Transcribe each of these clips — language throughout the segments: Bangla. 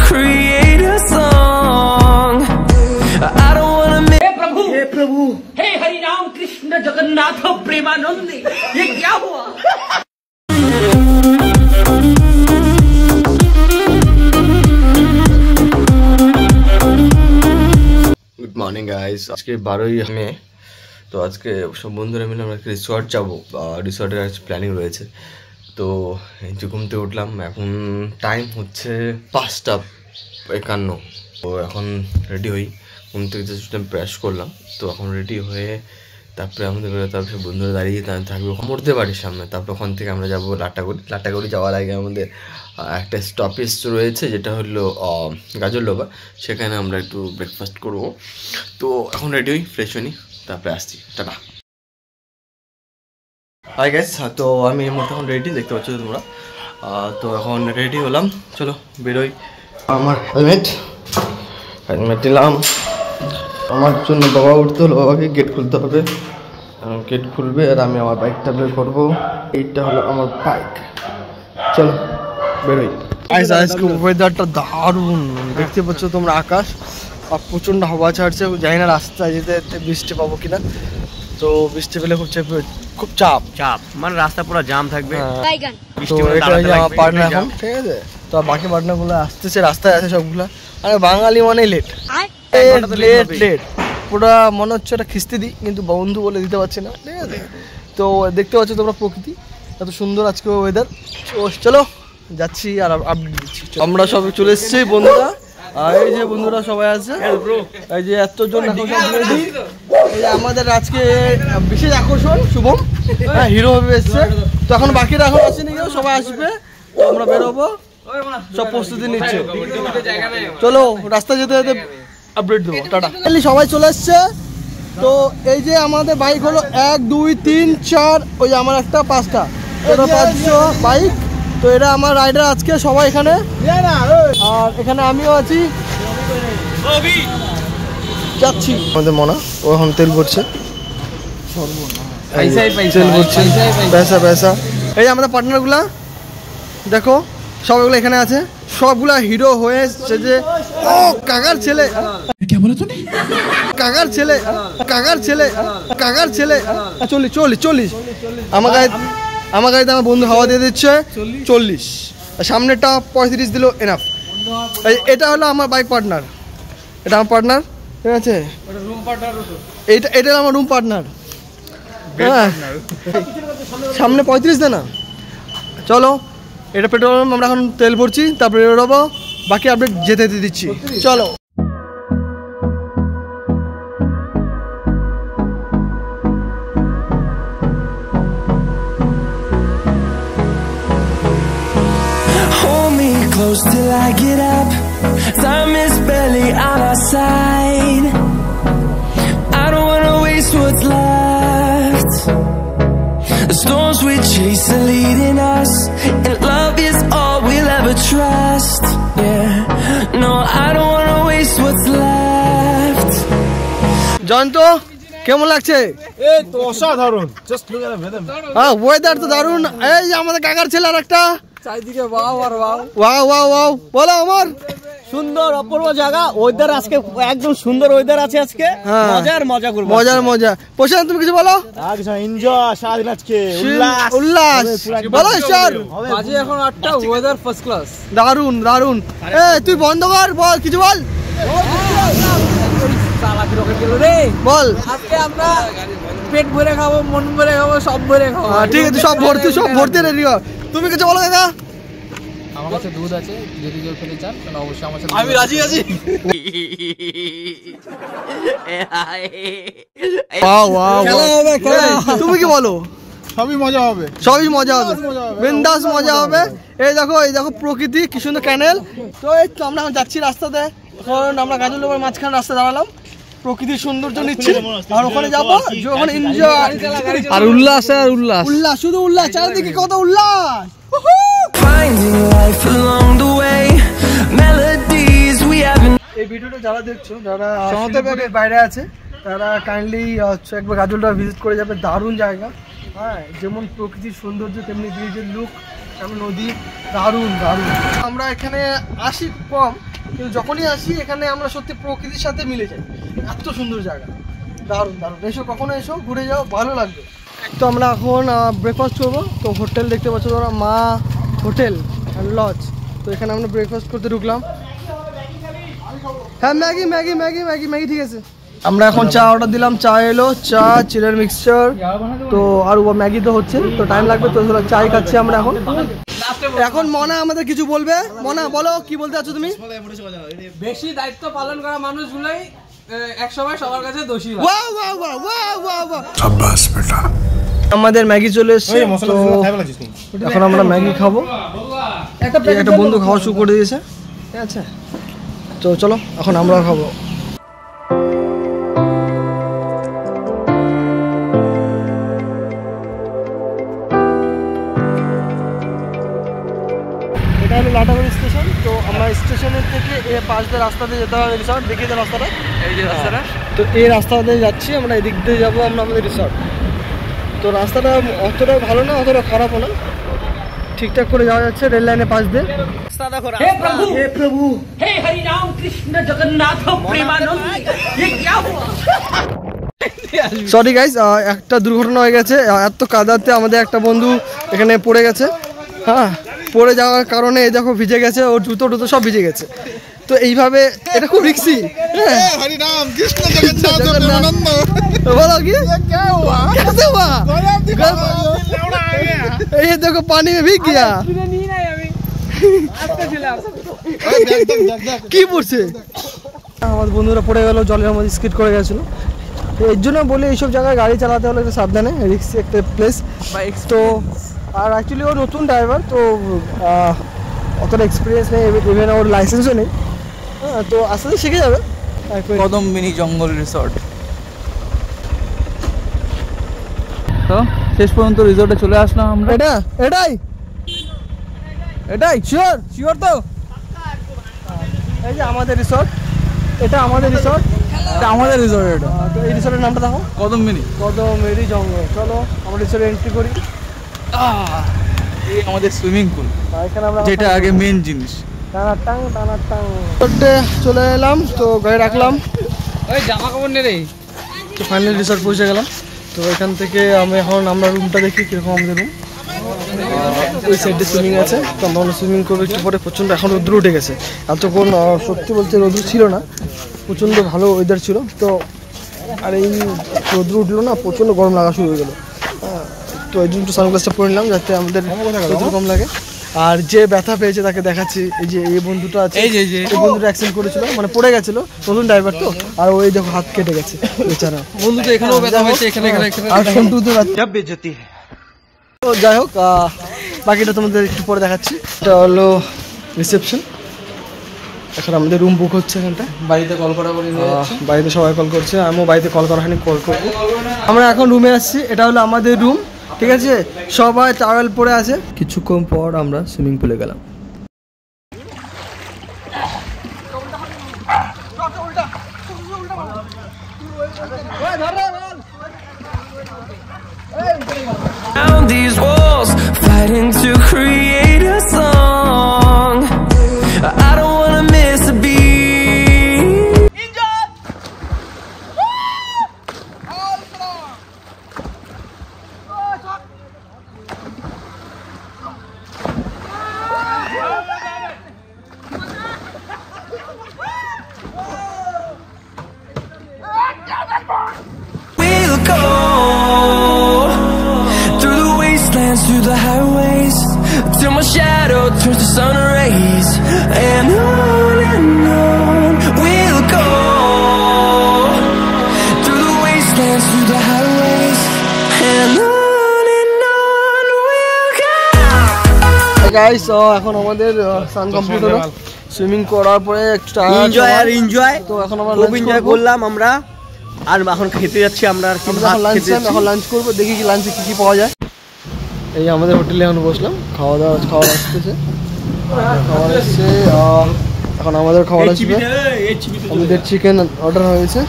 create a song. I don't wanna make हे प्रभु हे हरि राम कृष्ण जगन्नाथ प्रेमानंद, ये क्या हुआ? গুড মর্নিং গাইস, আজকে 12ই মে। তো আজকে সব বন্ধুরা মিলে আমরা একটা রিসর্ট যাবো, রিসর্টের আজ প্ল্যানিং রয়েছে। তো ঘুম থেকে উঠলাম, এখন টাইম হচ্ছে 5:51। তো এখন রেডি হই, ঘুম থেকে জাস্ট ব্রাশ করলাম। তো এখন রেডি হয়ে তারপরে আমাদের তারপরে বন্ধুরা দাঁড়িয়ে থাকবে মরতে বাড়ির সামনে। তারপর ওখান থেকে আমরা যাবো লাটাগুড়ি যাওয়ার আগে আমাদের একটা স্টপেজ রয়েছে, যেটা হলো গাজরলোবা। সেখানে আমরা একটু ব্রেকফাস্ট করব। তো এখন রেডি হই, ফ্রেশ হই, তারপরে আসছি। টাটা। হাই গাইস, তো আমি এই মুহূর্তে এখন রেডি, দেখতে পাচ্ছ তোমরা। তো এখন রেডি হলাম, চলো বেরোই। আমার হেলমেট নিলাম, আমার জন্য বাবা উঠতে হলো, বাবাকে গেট খুলতে হবে। গেট খুলবে আর আমি আমার বাইকটা বের করবো। এইটা হলো আমার বাইক, চলো বেরোই। আজকে ওয়েদারটা দারুণ, দেখতে পাচ্ছ তোমরা, আকাশ আর প্রচণ্ড হাওয়া ছাড়ছে। জানি না রাস্তায় যেতে বৃষ্টি পাবো কিনা। তো বৃষ্টি পেলে খুব চাপ মানে রাস্তা পুরো জাম থাকবে। তো এটা আমার পার্টনার এখন, ঠিক আছে। তো বাকি পার্টনারগুলো আসতেছে, রাস্তায় আছে সবগুলা। আরে বাঙালি মানে লেট পুরা মনে হচ্ছে ওটা খিস্তি দিই, কিন্তু বন্ধু বলে দিতে পারছি না, ঠিক আছে। তো দেখতে পাচ্ছ তোমরা প্রকৃতি এত সুন্দর আজকে ওয়েদার। চলো যাচ্ছি আর আপডেট দিচ্ছি। আমরা সব চলে এসেছি বন্ধুরা, আর এই যে বন্ধুরা সবাই আছে, এই যে এতজন এখন রেডি। এই যে আমাদের আজকে বিশেষ আকর্ষণ শুভম, হ্যাঁ, হিরো হবে এসছে। তো এখন বাকিরা এখন আসেনি, কেউ সবাই আসবে। তো আমরা বেরোবো, সব প্রস্তুতি নিচ্ছে। চলো রাস্তা যেতে যেতে আপডেট দেবো। টাটা। সবাই চলে এসছে। তো এই যে আমাদের বাইক হলো 1 2 3 4, ওই যে আমার একটা 5টা, এটা 500 বাইক। তো এটা আমার রাইডার আজকে সবাই এখানে, আর এখানে আমিও আছি, যাচ্ছি। আমাদের মনা ও এখন তেল ভরছে, পয়সা। এই যে আমাদের পার্টনারগুলা দেখো, সবগুলো এখানে আছে, সবগুলা হিরো হয়ে সেজে। ও কাকার ছেলে, কাকার ছেলে 40। আমার গাড়িতে আমার বন্ধু হাওয়া দিয়ে দিচ্ছে 40, সামনেটা 35 দিল এনাফ। এটা হলো আমার বাইক পার্টনার, এটা আমার পার্টনার, ঠিক আছে। এটা আমার রুম পার্টনার, হ্যাঁ। সামনে 35 দে না। চলো, এটা পেট্রোল, আমরা এখন তেল ভরছি, তারপরে বেরোবো। বাকি আপডেট যেতে দিচ্ছি, চলো। close till I get up. Time is barely on our side. I don't wanna waste what's left. The storms we chase are leading us, and love is all we'll ever trust. Yeah, no, I don't wanna waste what's left. Jayanta, কেমন লাগছে? এই তো অসাধারণ, just look at the weather. হ্যাঁ, ওয়েদার তো দারুণ। এই যে আমাদের কাকার ছেলে আরেকটা, চারিদিকে ওয়াও আর ওয়াও। বলো আমার সুন্দর অপূর্ব জায়গা, ওয়েদার আজকে একদম সুন্দর ওয়েদার আছে আজকে। মজা করব, মজার। প্রশান্ত, তুমি কিছু বলো। আজকে এনজয়, সারাদিন আজকে উল্লাস বলো স্যার। বাজে এখন 8টা, ওয়েদার ফার্স্ট ক্লাস, দারুন। তুই বন্ধ কর, বল কিছু বল। চালাকি রকেট গেল রে, বল। আজকে আমরা পেট ভরে খাবো, মন ভরে খাবো, সব ভরে খাবো। ঠিক আছে, সব ভর্তি রেডি কর। তুমি কিছু বলো কাকা। আমার কাছে দুধ আছে, যদি কেউ খেতে চান তাহলে অবশ্যই আমার সাথে। আমি রাজি আছি। তুমি কি বলো? সবই মজা হবে, বিন্দাস মজা হবে। এই দেখো প্রকৃতি, কি সুন্দর ক্যানেল। তো এই তো আমরা যাচ্ছি রাস্তাতে, এখন আমরা গাজরলোবার মাঝখানে রাস্তা দাঁড়ালাম, প্রকৃতির সৌন্দর্য নিচ্ছি। আর ওখানে যাবো, ওখানে এনজয় আর উল্লাস, শুধু উল্লাস, চারিদিকে কত উল্লাস। Finding life along the way, melodies we haven't. এই ভিডিওটা যারা দেখছো, যারা শিলিগুড়ির বাইরে আছে, তারা কাইন্ডলি একবার গাজরলোবা ভিজিট করে যাবে। দারুণ জায়গা, হ্যাঁ, যেমন প্রকৃতির সৌন্দর্য তেমনি ব্রিজের লুক, তেমন নদী, দারুণ। আমরা এখানে আসি কম, কিন্তু যখনই আসি এখানে আমরা সত্যি প্রকৃতির সাথে মিলে যাই। এত সুন্দর জায়গা, দারুণ দারুণ। এসো, কখনো এসো, ঘুরে যাও, ভালো লাগবে। তো আমরা এখন ব্রেকফাস্ট করবো। তো হোটেল দেখতে পাচ্ছ তোমরা, মা হোটেল অ্যান্ড লজ। তো এখানে আমরা ব্রেকফাস্ট করতে ঢুকলাম। হ্যাঁ, Maggi Maggi Maggi Maggi Maggi, ঠিক আছে। আমরা এখন চা অর্ডার দিলাম, চা এলো, চা, চিড়ের মিক্সচার, তো আর ম্যাগি তো হচ্ছে, তো টাইম লাগবে, তো চাই খাচ্ছি আমরা এখন। এখন মনা আমাদের কিছু বলবে। মনা বলো, কি বলতে চাচ্ছো তুমি? বেশি দায়িত্ব পালন করা মানুষগুলোই একসময় সবার কাছে দোষী। আমাদের ম্যাগি চলে এসছে, তো এখন আমরা ম্যাগি খাবো। একটা বন্ধু খাওয়া শুরু করে দিয়েছে, ঠিক আছে। তো চলো এখন আমরা খাবো। এটা হলো লাটাগুড়ি স্টেশন। তো আমরা স্টেশনের থেকে এর পাশ দিয়ে রাস্তা দিয়ে যেতে হবে রিসর্ট। দেখিয়ে দেয় রাস্তাটা, এই যে রাস্তাটা। তো এই রাস্তা দিয়ে যাচ্ছি আমরা, এদিক দিয়ে যাবো আমরা আমাদের রিসর্ট। তো রাস্তাটা অতটা ভালো না, অতটা খারাপও না, ঠিকঠাক করে যাওয়া যাচ্ছে রেল লাইনের পাশ দিয়ে। हे प्रभु, हे प्रभु, हे हरि राम कृष्ण जगन्नाथ प्रेमानंद, ये क्या हुआ? সরি গাইস, একটা দুর্ঘটনা হয়ে গেছে। এত কাদাতে আমাদের একটা বন্ধু এখানে পড়ে গেছে। হ্যাঁ, পড়ে যাওয়ার কারণে এই দেখো ভিজে গেছে, ওর জুতো টুতো সব ভিজে গেছে। তো এইভাবে এটা খুব রিক্সি। हरि राम कृष्ण जगन्नाथ प्रेमानंद, बोलो कि क्या हुआ, कैसे हुआ? ये देखो पानी में भीग गया। কি পড়ছে? আমার বন্ধুরা পড়ে গেল, জলের মধ্যে স্কিড করে গেছিল। এর জন্য বলে এইসব জায়গায় গাড়ি চালাতে হলে একটু সাবধানে, রিক্সি একটা প্লেস। তো আর অ্যাকচুয়ালি ও নতুন ড্রাইভার, তো অতটা এক্সপিরিয়েন্স নেই, ইভেন ওর লাইসেন্সও নেই। হ্যাঁ, তো আস্তে আস্তে শিখে যাবে। কদম মিনি জঙ্গল রিসর্ট। তো শেষ পর্যন্ত রিসর্টে চলে আসলাম আমরা। এটাই শিওর তো। এই যে আমাদের রিসর্ট, এটা আমাদের রিসর্ট, এটা আমাদের রিসর্ট। এটা তো এই রিসর্টের নামটা দেখো, কদম মিনি জঙ্গল। চলো আমরা রিসর্টে এন্ট্রি করি। এই আমাদের সুইমিং পুল, এখানে আমরা যেটা আগে মেন জিনিস। রিসর্টে চলে এলাম, তো গাড়ি রাখলাম, ওই জামা কাপড় নে রে। তো ফাইনালি রিসর্ট পৌঁছে গেলাম। তো এখান থেকে আমরা রুমটা দেখি কিরকম আমাদের রুম। ওই সাইডে সুইমিং আছে, তো আমরা সুইমিং করবো একটু পরে। প্রচণ্ড এখন রোদ্র উঠে গেছে, এতক্ষণ সত্যি বলতে রোদ্র ছিল না, প্রচণ্ড ভালো ওয়েদার ছিল। তো আর এই রোদ্র উঠলো না, প্রচণ্ড গরম লাগা শুরু হয়ে গেলো। তো এই জন্য একটু সানগ্লাসটা পরে নিলাম যাতে আমাদের রোদ্র কম লাগে। আর যে ব্যথা পেয়েছে তাকে দেখাচ্ছি, এই যে এই বন্ধুটা আছে, এই বন্ধুটা অ্যাক্সিডেন্ট করেছিল, মানে পড়ে গেছিল, নতুন ড্রাইভার তো। আর ওই দেখো হাত কেটে গেছে বেচারা। বন্ধু তো এখানেও ব্যথা হয়েছে, এখানে আর সন্টুতে বেজতি। তো যাই হোক, বাকিটা তোমাদের একটু পরে দেখাচ্ছি। এটা হলো রিসেপশন। এখন আমাদের রুম বুক হচ্ছে এখানটা। বাড়িতে কল করা বলে বাড়িতে সবাই কল করছে, আমিও বাড়িতে কল করা হয়নি, কল করবো। আমরা এখন রুমে আসছি, এটা হলো আমাদের রুম, ঠিক আছে। সবাই টাওয়েল পরে আছে। কিছুক্ষণ পর আমরা সুইমিং পুলে গেলাম। Down these walls, fighting to create a song. I don't wanna miss a beat. Enjoy. We'll go through the wastelands, through the highways, till my shadow turns to sun rays. And on we'll go through the wastelands, through the highways, and on we'll go. Hey guys, এখন আমাদের সান কমপ্লিট হলো। সুইমিং করার পরে একটু এনজয়। তো এখন আমরা খুব এনজয় করলাম আমরা। আর এখন খেতে যাচ্ছি আমরা। আর কি এখন লাঞ্চ করবো, দেখি কি লাঞ্চে কি পাওয়া যায়। এই আমাদের হোটেলে এখন বসলাম, খাওয়া আসতেছে, খাবার আসছে। এখন আমাদের খাবার আসবে। আমাদের চিকেন অর্ডার হয়েছে।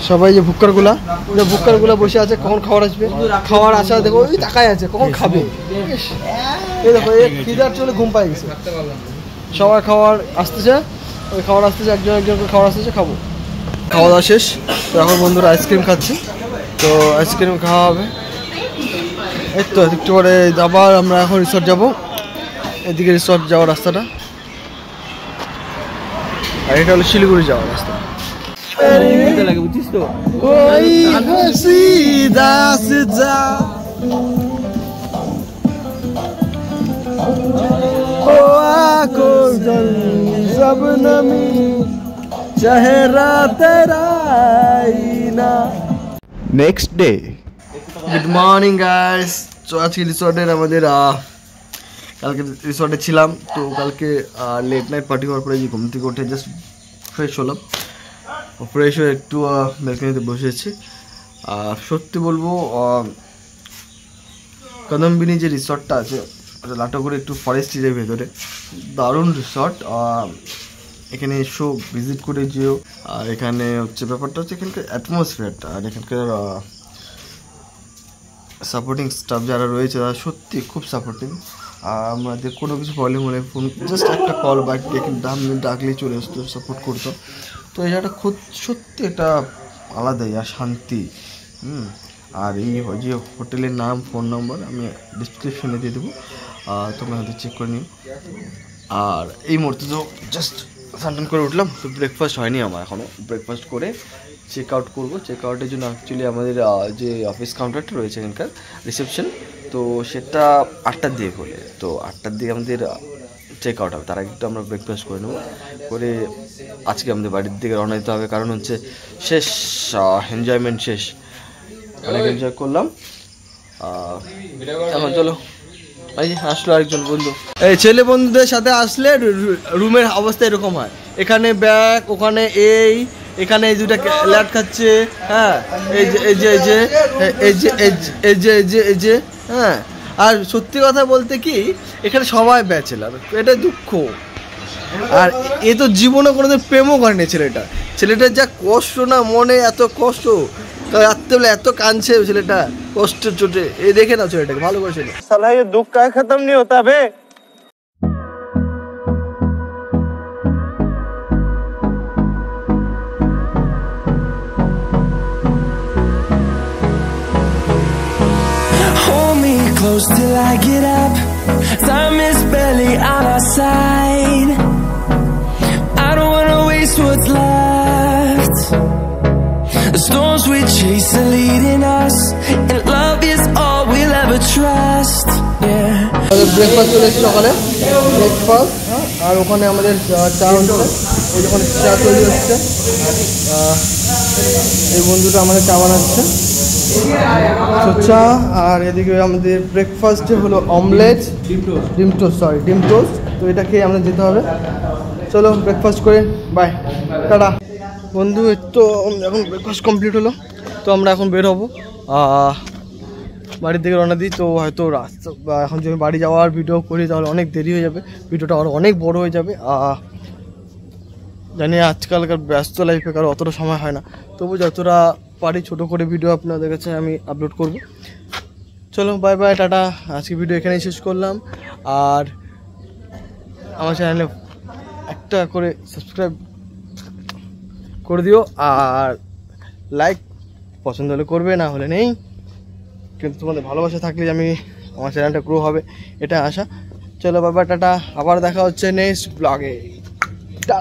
সবাই যে ভুক্কারগুলা বসে আছে, কখন খাবার আসবে। খাবার আসা দেখো, ওই তাকায় আছে কখন খাবে। এই দেখো, এই খিদার চলে ঘুম পাই গেছে। সবার খাবার আসতেছে, ওই খাবার আসতেছে, একজন করে খাবার আসতেছে, খাবো। খাওয়া দাওয়া শেষ, তো এখন বন্ধুরা আইসক্রিম খাচ্ছি, তো আইসক্রিম খাওয়া হবে। এই তো একটু পরে আবার আমরা এখন রিসর্ট যাবো, এদিকে রিসর্ট যাওয়ার রাস্তাটা, আর এটা হলো শিলিগুড়ি যাওয়ার রাস্তা। লাগে বুঝছিস তো, next day. Good morning guys. তো আজকে রিসর্টের আমাদের কালকে রিসর্টে ছিলাম, তো কালকে লেট নাইট পার্টি হওয়ার পরে ঘুম থেকে উঠে জাস্ট ফ্রেশ হলাম, ফ্রেশ হয়ে একটু ব্যালকনিতে বসেছি। আর সত্যি বলবো কদম্বিনী যে রিসর্টটা আছে ওটা লাটাগুড়ি একটু ফরেস্ট এরিয়ার ভেতরে, দারুণ রিসর্ট। এখানে এসো, ভিজিট করে যেও। আর এখানে হচ্ছে ব্যাপারটা হচ্ছে এখানকার অ্যাটমসফিয়ারটা আর এখানকার সাপোর্টিং স্টাফ যারা রয়েছে তারা সত্যি খুব সাপোর্টিং। আমাদের কোনো কিছু প্রবলেম হলে ফোন জাস্ট একটা কল বা ডাকলেই চলে আসতো, সাপোর্ট করতো। তো এই জায়গাটা খুব সত্যি একটা আলাদাই আর শান্তি। আর এই যে হোটেলের নাম, ফোন নম্বর আমি ডিসক্রিপশনে দিয়ে দেবো, তোমরা হয়তো চেক করে নিও। আর এই মুহূর্তে তো জাস্ট স্নান করে উঠলাম, তো ব্রেকফাস্ট হয়নি আমার এখনও। ব্রেকফাস্ট করে চেক আউট করবো। চেক আউটের জন্য অ্যাকচুয়ালি আমাদের যে অফিস কাউন্টারটা রয়েছে এখানকার রিসেপশন, তো সেটা 8টার দিকে খোলে, তো 8টার দিকে আমাদের চেক আউট হবে। তার আগে একটু আমরা ব্রেকফাস্ট করে নেবো, করে আজকে আমাদের বাড়ির দিকে রওনা দিতে হবে। কারণ হচ্ছে শেষ এনজয়মেন্ট শেষ, অনেক এনজয় করলাম। এখন চলো, এই আসলো আরেকজন বন্ধু। এই ছেলে বন্ধুদের সাথে আসলে রুমের অবস্থা এরকম হয়, এখানে ব্যাগ, ওখানে এখানে এই দুটা ল্যাট খাচ্ছে, হ্যাঁ, এই যে হ্যাঁ। আর সত্যি কথা বলতে কি এখানে সবাই ব্যাচেলার, এটা দুঃখ। আর এ তো জীবনে কোনোদিন প্রেমও করেনি ছেলেটার যা কষ্ট না, মনে এত কষ্ট, রাত্রেবেলা এত কাঁদছে ছেলেটা কষ্টের চোটে। এই দেখে না ছেলেটাকে ভালো করে ছেলে, সালা ये दुख का खत्म नहीं होता बे। Hold me close till I get up. Time is barely on our side. I don't wanna waste what's left. The storms we chase are leading us, and love is all we'll ever trust. Yeah. Breakfast চলে এসেছে সকালে, ব্রেকফাস্ট। আর ওখানে আমাদের চা হচ্ছে, ওই যখন চা তৈরি হচ্ছে, এই বন্ধুটা আমাদের চা বানাচ্ছে, চা। আর এদিকে আমাদের ব্রেকফাস্টে হলো অমলেট, ডিম টোস্ট। তো এটা খেয়ে আমাদের যেতে হবে। চলো ব্রেকফাস্ট করে বাই, টাটা বন্ধু। তো এখন ব্রেকফাস্ট কমপ্লিট হলো, তো আমরা এখন বের হবো, বাড়ির দিকে রওনা দিই। তো হয়তো রাস্তা এখন যদি বাড়ি যাওয়ার ভিডিও করি তাহলে অনেক দেরি হয়ে যাবে, ভিডিওটা আরও অনেক বড় হয়ে যাবে। জানি আজকালকার ব্যস্ত লাইফে কারো অতটা সময় হয় না, তবু যতটা পারি ছোটো করে ভিডিও আপনাদের কাছে আমি আপলোড করব। চলো বাই বাই, টাটা। আজকে ভিডিও এখানেই শেষ করলাম। আর আমার চ্যানেলে একটা করে সাবস্ক্রাইব করে দিও, আর লাইক পছন্দ হলে করবে, না হলে নেই। কিন্তু তোমাদের ভালোবাসা থাকলে আমি আমার চ্যানেলটা গ্রো হবে, এটা আশা। চলো বাবা, টাটা। আবার দেখা হচ্ছে নেক্সট ব্লগে, টাটা।